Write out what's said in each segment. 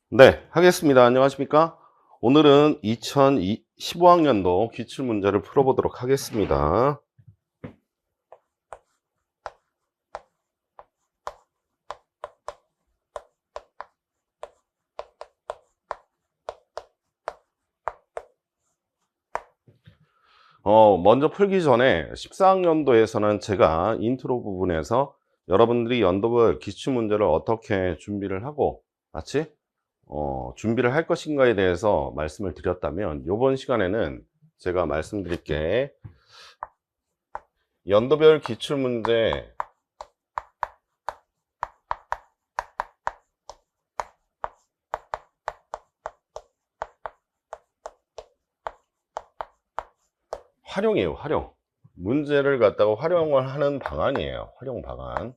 네, 하겠습니다. 안녕하십니까? 오늘은 2015학년도 기출문제를 풀어보도록 하겠습니다. 먼저 풀기 전에 14학년도에서는 제가 인트로 부분에서 여러분들이 연도별 기출문제를 어떻게 준비를 하고 같이 준비를 할 것인가에 대해서 말씀을 드렸다면, 이번 시간에는 제가 말씀드릴 게 연도별 기출문제 활용이에요. 활용. 문제를 갖다가 활용을 하는 방안이에요. 활용 방안.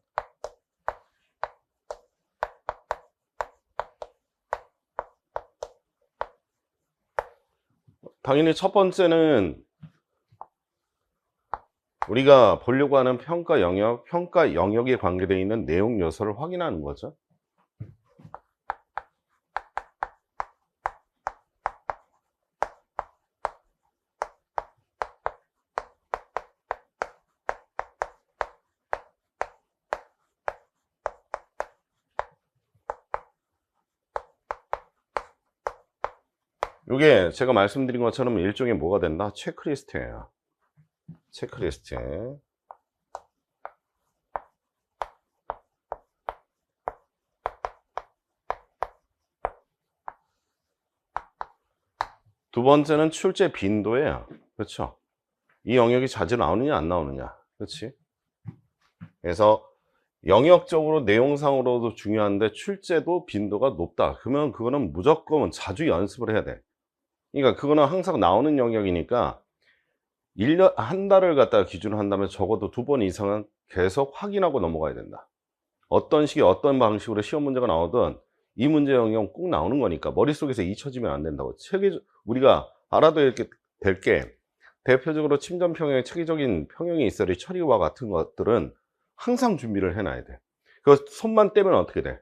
당연히 첫 번째는 우리가 보려고 하는 평가 영역에 관계되어 있는 내용 요소를 확인하는 거죠. 이게 제가 말씀드린 것처럼 일종의 뭐가 된다? 체크리스트예요. 체크리스트. 두 번째는 출제 빈도예요. 그렇죠? 이 영역이 자주 나오느냐 안 나오느냐. 그렇지? 그래서 영역적으로 내용상으로도 중요한데 출제도 빈도가 높다. 그러면 그거는 무조건 자주 연습을 해야 돼. 그러니까 그거는 항상 나오는 영역이니까 1년, 한 달을 갖다가 기준으로 한다면 적어도 2번 이상은 계속 확인하고 넘어가야 된다. 어떤 식의 어떤 방식으로 시험 문제가 나오든 이 문제 영역 꼭 나오는 거니까 머릿속에서 잊혀지면 안 된다고. 우리가 알아도 이렇게 될 게, 대표적으로 침전 평형의 체계적인 평형의 있어리 처리와 같은 것들은 항상 준비를 해놔야 돼. 그 손만 떼면 어떻게 돼?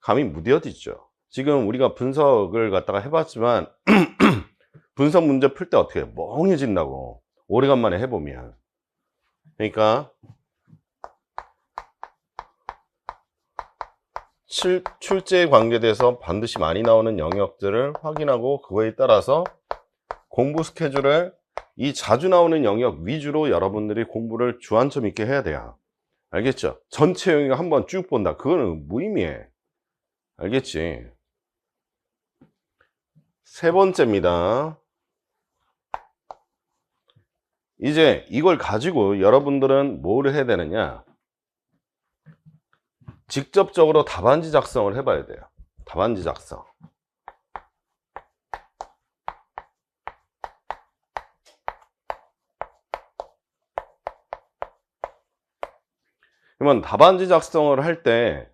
감이 무뎌지죠. 지금 우리가 분석을 갖다가 해봤지만 분석 문제 풀 때 어떻게 해? 멍해진다고. 오래간만에 해보면. 그러니까 출제에 관계돼서 반드시 많이 나오는 영역들을 확인하고 그거에 따라서 공부 스케줄을 이 자주 나오는 영역 위주로 여러분들이 공부를 주안점 있게 해야 돼요. 알겠죠? 전체 영역 한번 쭉 본다. 그거는 무의미해. 알겠지? 세 번째입니다. 이제 이걸 가지고 여러분들은 뭘 해야 되느냐? 직접적으로 답안지 작성을 해봐야 돼요. 답안지 작성. 그러면 답안지 작성을 할 때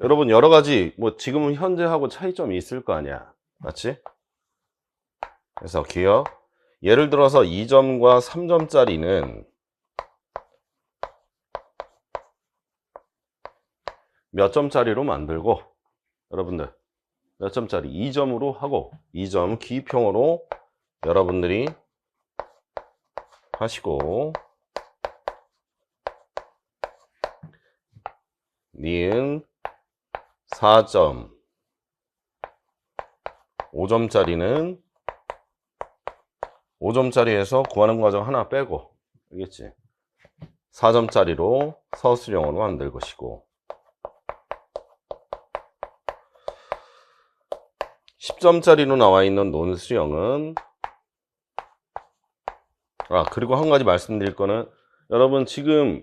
여러분 여러 가지 뭐 지금은 현재하고 차이점이 있을 거 아니야. 맞지? 그래서 기억. 예를 들어서 2점과 3점짜리는 몇 점짜리로 만들고, 여러분들 몇 점짜리? 2점으로 하고 2점 기입형으로 여러분들이 하시고, 니은 4점 5점짜리는 5점짜리에서 구하는 과정 하나 빼고, 알겠지? 4점짜리로 서술형으로 만들 것이고, 10점짜리로 나와 있는 논술형은, 그리고 한 가지 말씀드릴 거는, 여러분 지금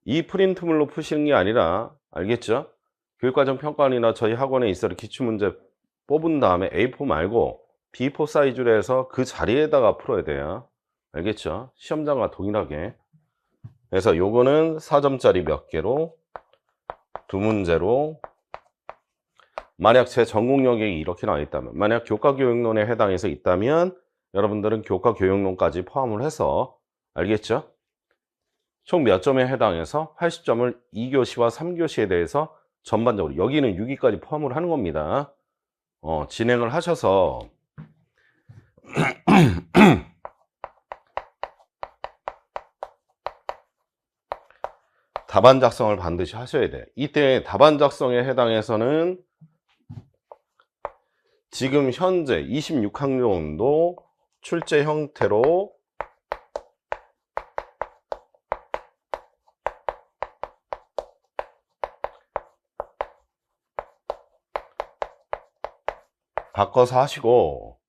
이 프린트물로 푸시는 게 아니라, 알겠죠? 교육과정 평가원이나 저희 학원에 있어 기출문제 뽑은 다음에 A4 말고 B4 사이즈로 해서 그 자리에다가 풀어야 돼요. 알겠죠? 시험장과 동일하게. 그래서 요거는 4점짜리 몇 개로, 두 문제로, 만약 제 전공 영역이 이렇게 나와 있다면, 만약 교과교육론에 해당해서 있다면 여러분들은 교과교육론까지 포함을 해서, 알겠죠? 총 몇 점에 해당해서 80점을 2교시와 3교시에 대해서 전반적으로 여기는 6위까지 포함을 하는 겁니다. 진행을 하셔서 답안 작성을 반드시 하셔야 돼. 이때 답안 작성에 해당해서는 지금 현재 26학년도 출제 형태로 바꿔서 하시고,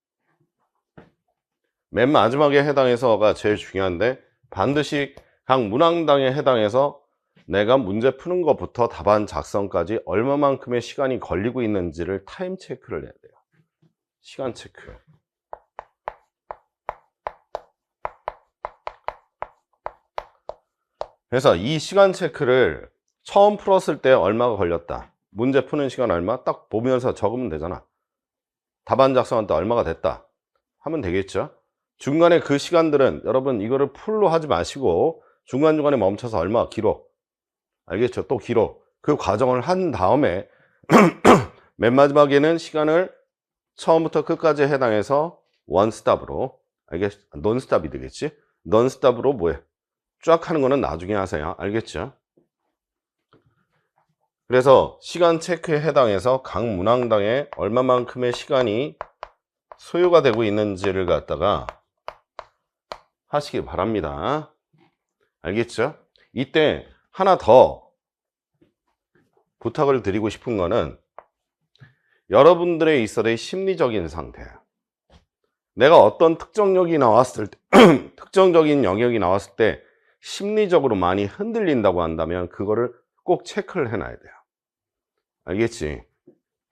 맨 마지막에 해당해서가 제일 중요한데 반드시 각 문항당에 해당해서 내가 문제 푸는 것부터 답안 작성까지 얼마만큼의 시간이 걸리고 있는지를 타임 체크를 해야 돼요. 시간 체크. 그래서 이 시간 체크를 처음 풀었을 때 얼마가 걸렸다, 문제 푸는 시간 얼마, 딱 보면서 적으면 되잖아. 답안 작성할 때 얼마가 됐다 하면 되겠죠. 중간에 그 시간들은 여러분 이거를 풀로 하지 마시고 중간중간에 멈춰서 얼마 기록, 알겠죠? 또 기록, 그 과정을 한 다음에 맨 마지막에는 시간을 처음부터 끝까지 해당해서 원스톱으로, 알겠죠? 논스톱이 되겠지? 논스톱으로 뭐해? 쫙 하는 거는 나중에 하세요. 알겠죠? 그래서 시간 체크에 해당해서 각 문항당에 얼마만큼의 시간이 소요가 되고 있는지를 갖다가 하시기 바랍니다. 알겠죠? 이때 하나 더 부탁을 드리고 싶은 거는 여러분들의 있어의 심리적인 상태. 내가 어떤 특정력이 나왔을 때 특정적인 영역이 나왔을 때 심리적으로 많이 흔들린다고 한다면 그거를 꼭 체크를 해놔야 돼요. 알겠지?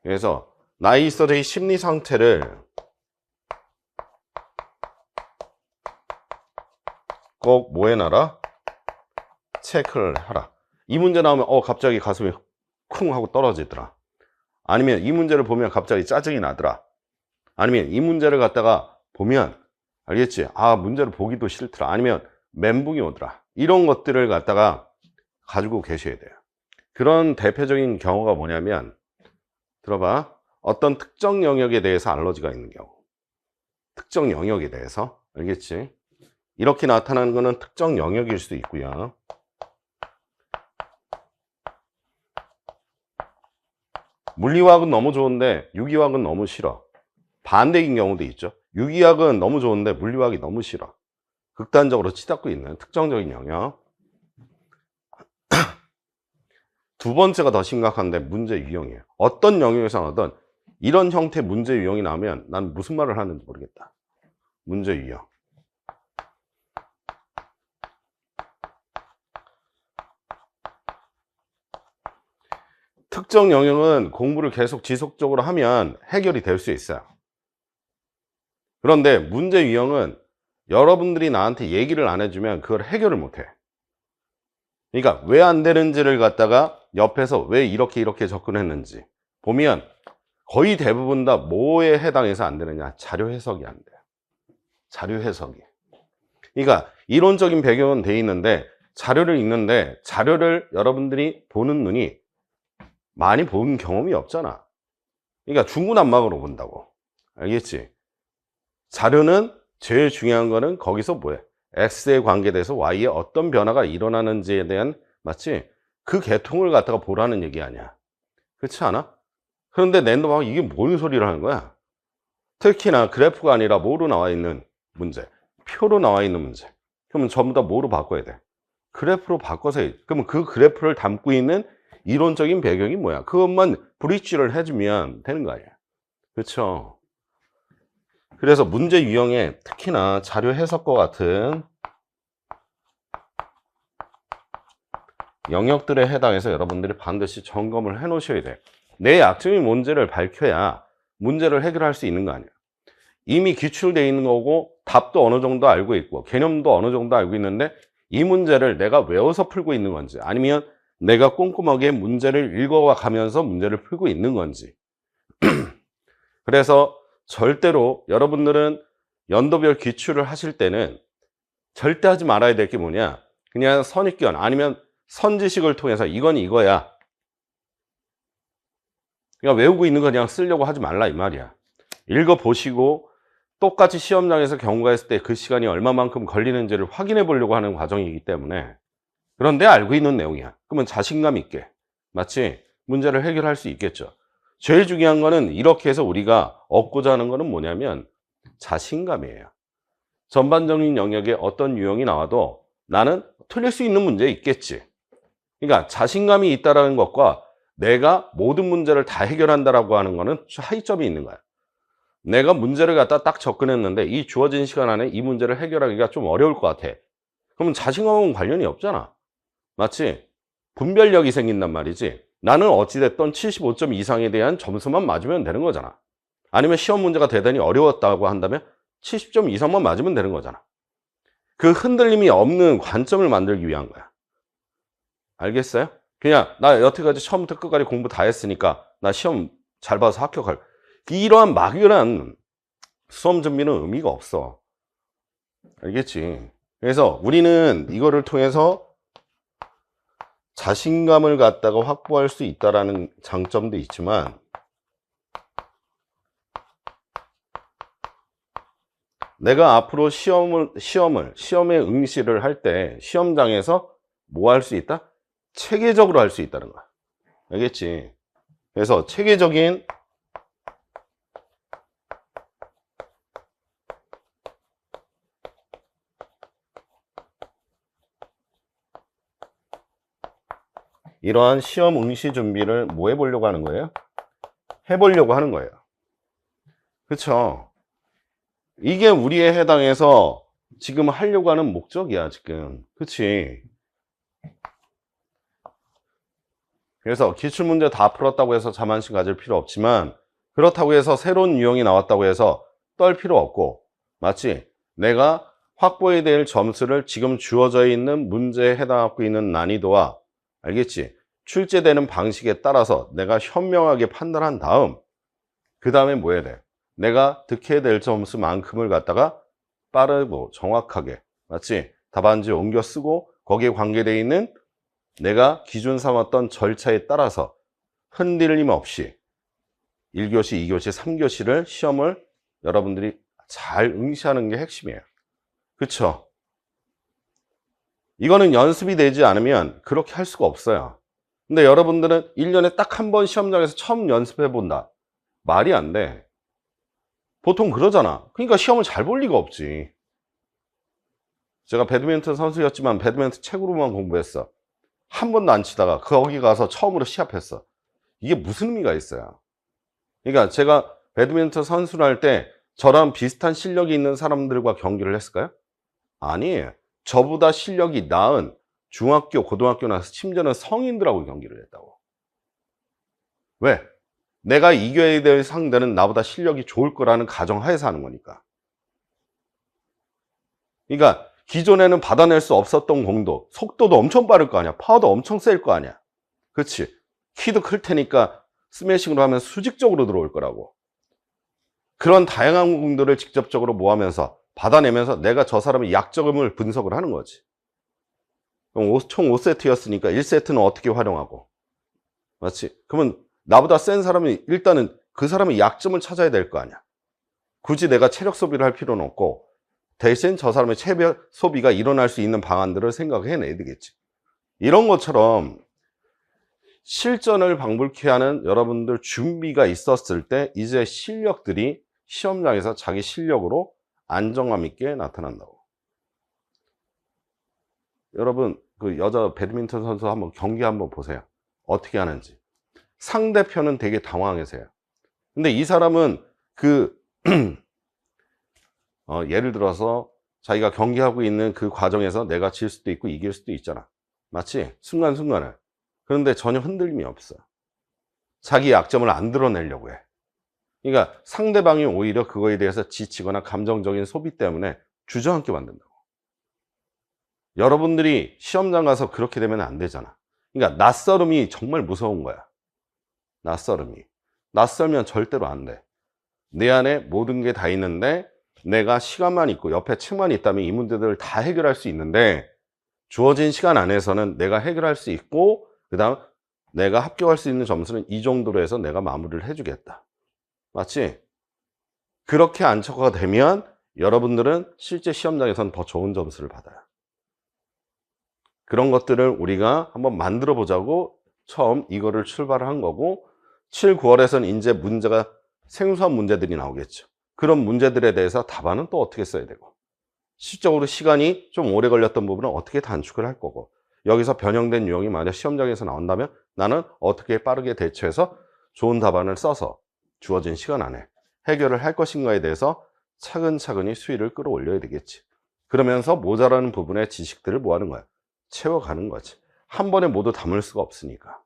그래서 나의 있어의 심리 상태를 꼭 뭐 해놔라? 체크를 하라. 이 문제 나오면 갑자기 가슴이 쿵 하고 떨어지더라. 아니면 이 문제를 보면 갑자기 짜증이 나더라. 아니면 이 문제를 갖다가 보면, 알겠지? 문제를 보기도 싫더라. 아니면 멘붕이 오더라. 이런 것들을 갖다가 가지고 계셔야 돼요. 그런 대표적인 경우가 뭐냐면, 들어봐. 어떤 특정 영역에 대해서 알러지가 있는 경우. 특정 영역에 대해서. 알겠지? 이렇게 나타나는 것은 특정 영역일 수도 있고요. 물리화학은 너무 좋은데 유기화학은 너무 싫어. 반대인 경우도 있죠. 유기화학은 너무 좋은데 물리화학이 너무 싫어. 극단적으로 치닫고 있는 특정적인 영역. 두 번째가 더 심각한데 문제 유형이에요. 어떤 영역에서든 이런 형태 문제 유형이 나오면 난 무슨 말을 하는지 모르겠다. 문제 유형. 특정 영역은 공부를 계속 지속적으로 하면 해결이 될 수 있어요. 그런데 문제 유형은 여러분들이 나한테 얘기를 안 해주면 그걸 해결을 못 해. 그러니까 왜 안 되는지를 갖다가 옆에서 왜 이렇게 접근했는지 보면 거의 대부분 다 뭐에 해당해서 안 되느냐? 자료 해석이 안 돼요. 자료 해석이. 그러니까 이론적인 배경은 돼 있는데 자료를 읽는데 자료를 여러분들이 보는 눈이 많이 본 경험이 없잖아. 그러니까 중구난방으로 본다고. 알겠지? 자료는 제일 중요한 거는 거기서 뭐야? X에 관계돼서 Y에 어떤 변화가 일어나는지에 대한, 맞지? 그 계통을 갖다가 보라는 얘기 아니야. 그렇지 않아? 그런데 낸더가 이게 뭔 소리를 하는 거야? 특히나 그래프가 아니라 뭐로 나와 있는 문제, 표로 나와 있는 문제. 그러면 전부 다 뭐로 바꿔야 돼? 그래프로 바꿔서 해. 그러면 그 그래프를 담고 있는 이론적인 배경이 뭐야? 그것만 브릿지를 해주면 되는 거 아니야. 그렇죠? 그래서 문제 유형에 특히나 자료 해석과 같은 영역들에 해당해서 여러분들이 반드시 점검을 해 놓으셔야 돼. 내 약점이 뭔지를 밝혀야 문제를 해결할 수 있는 거 아니야. 이미 기출되어 있는 거고 답도 어느 정도 알고 있고 개념도 어느 정도 알고 있는데 이 문제를 내가 외워서 풀고 있는 건지 아니면 내가 꼼꼼하게 문제를 읽어가면서 문제를 풀고 있는 건지. 그래서 절대로 여러분들은 연도별 기출을 하실 때는 절대 하지 말아야 될 게 뭐냐, 그냥 선입견 아니면 선지식을 통해서 이건 이거야, 그러니까 외우고 있는 거 그냥 쓰려고 하지 말라 이 말이야. 읽어보시고 똑같이 시험장에서 경우가 있을 때 그 시간이 얼마만큼 걸리는지를 확인해 보려고 하는 과정이기 때문에, 그런데 알고 있는 내용이야. 그러면 자신감 있게, 맞지? 문제를 해결할 수 있겠죠. 제일 중요한 거는 이렇게 해서 우리가 얻고자 하는 거는 뭐냐면 자신감이에요. 전반적인 영역에 어떤 유형이 나와도 나는 틀릴 수 있는 문제 있겠지. 그러니까 자신감이 있다는 것과 내가 모든 문제를 다 해결한다라고 하는 거는 차이점이 있는 거야. 내가 문제를 갖다 딱 접근했는데 이 주어진 시간 안에 이 문제를 해결하기가 좀 어려울 것 같아. 그러면 자신감하고는 관련이 없잖아. 맞지? 분별력이 생긴단 말이지. 나는 어찌됐든 75점 이상에 대한 점수만 맞으면 되는 거잖아. 아니면 시험 문제가 대단히 어려웠다고 한다면 70점 이상만 맞으면 되는 거잖아. 그 흔들림이 없는 관점을 만들기 위한 거야. 알겠어요? 그냥 나 여태까지 처음부터 끝까지 공부 다 했으니까 나 시험 잘 봐서 합격할, 이러한 막연한 수험 준비는 의미가 없어. 알겠지? 그래서 우리는 이거를 통해서 자신감을 갖다가 확보할 수 있다는 장점도 있지만, 내가 앞으로 시험에 응시를 할 때 시험장에서 뭐 할 수 있다? 체계적으로 할 수 있다는 거야. 알겠지? 그래서 체계적인 이러한 시험 응시 준비를 뭐 해보려고 하는 거예요? 해보려고 하는 거예요. 그쵸? 이게 우리에 해당해서 지금 하려고 하는 목적이야, 지금. 그치? 그래서 기출문제 다 풀었다고 해서 자만심 가질 필요 없지만, 그렇다고 해서 새로운 유형이 나왔다고 해서 떨 필요 없고, 맞지? 내가 확보해야 될 점수를 지금 주어져 있는 문제에 해당하고 있는 난이도와, 알겠지? 출제되는 방식에 따라서 내가 현명하게 판단한 다음, 그 다음에 뭐 해야 돼? 내가 득해야 될 점수만큼을 갖다가 빠르고 정확하게, 맞지? 답안지 옮겨 쓰고 거기에 관계되어 있는 내가 기준 삼았던 절차에 따라서 흔들림 없이 1교시, 2교시, 3교시를 시험을 여러분들이 잘 응시하는 게 핵심이에요. 그쵸? 이거는 연습이 되지 않으면 그렇게 할 수가 없어요. 근데 여러분들은 1년에 딱 한 번 시험장에서 처음 연습해 본다. 말이 안 돼. 보통 그러잖아. 그러니까 시험을 잘 볼 리가 없지. 제가 배드민턴 선수였지만 배드민턴 책으로만 공부했어. 한 번도 안 치다가 거기 가서 처음으로 시합했어. 이게 무슨 의미가 있어요? 그러니까 제가 배드민턴 선수를 할 때 저랑 비슷한 실력이 있는 사람들과 경기를 했을까요? 아니에요. 저보다 실력이 나은 중학교, 고등학교 나서 심지어는 성인들하고 경기를 했다고. 왜? 내가 이겨야 될 상대는 나보다 실력이 좋을 거라는 가정하에서 하는 거니까. 그러니까 기존에는 받아낼 수 없었던 공도, 속도도 엄청 빠를 거 아니야. 파워도 엄청 셀 거 아니야. 그렇지? 키도 클 테니까 스매싱으로 하면 수직적으로 들어올 거라고. 그런 다양한 공들을 직접적으로 모으면서 받아내면서 내가 저 사람의 약점을 분석을 하는 거지. 그럼 총 5세트였으니까 1세트는 어떻게 활용하고, 맞지? 그러면 나보다 센 사람이 일단은 그 사람의 약점을 찾아야 될 거 아니야. 굳이 내가 체력 소비를 할 필요는 없고 대신 저 사람의 체력 소비가 일어날 수 있는 방안들을 생각해내야 되겠지. 이런 것처럼 실전을 방불케 하는 여러분들 준비가 있었을 때 이제 실력들이 시험장에서 자기 실력으로 안정감 있게 나타난다고. 여러분 그 여자 배드민턴 선수 한번 경기 한번 보세요. 어떻게 하는지. 상대편은 되게 당황해서요. 근데 이 사람은 예를 들어서 자기가 경기하고 있는 그 과정에서 내가 질 수도 있고 이길 수도 있잖아. 맞지? 순간순간에. 그런데 전혀 흔들림이 없어. 자기 약점을 안 드러내려고 해. 그러니까 상대방이 오히려 그거에 대해서 지치거나 감정적인 소비 때문에 주저앉게 만든다고. 여러분들이 시험장 가서 그렇게 되면 안 되잖아. 그러니까 낯설음이 정말 무서운 거야. 낯설음이. 낯설면 절대로 안 돼. 내 안에 모든 게 다 있는데 내가 시간만 있고 옆에 책만 있다면 이 문제들을 다 해결할 수 있는데 주어진 시간 안에서는 내가 해결할 수 있고 그 다음 내가 합격할 수 있는 점수는 이 정도로 해서 내가 마무리를 해주겠다. 맞지? 그렇게 안착화가 되면 여러분들은 실제 시험장에서는 더 좋은 점수를 받아요. 그런 것들을 우리가 한번 만들어 보자고 처음 이거를 출발을 한 거고, 7, 9월에서는 이제 문제가 생소한 문제들이 나오겠죠. 그런 문제들에 대해서 답안은 또 어떻게 써야 되고, 실적으로 시간이 좀 오래 걸렸던 부분은 어떻게 단축을 할 거고, 여기서 변형된 유형이 만약 시험장에서 나온다면 나는 어떻게 빠르게 대처해서 좋은 답안을 써서 주어진 시간 안에 해결을 할 것인가에 대해서 차근차근히 수위를 끌어올려야 되겠지. 그러면서 모자라는 부분의 지식들을 뭐 하는 거야? 채워가는 거지. 한 번에 모두 담을 수가 없으니까.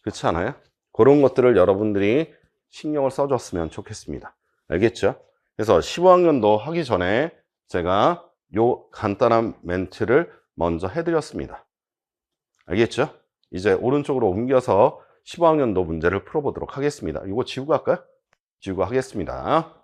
그렇지 않아요? 그런 것들을 여러분들이 신경을 써줬으면 좋겠습니다. 알겠죠? 그래서 15학년도 하기 전에 제가 요 간단한 멘트를 먼저 해드렸습니다. 알겠죠? 이제 오른쪽으로 옮겨서 15학년도 문제를 풀어보도록 하겠습니다. 이거 지우고 할까요? 지우고 하겠습니다.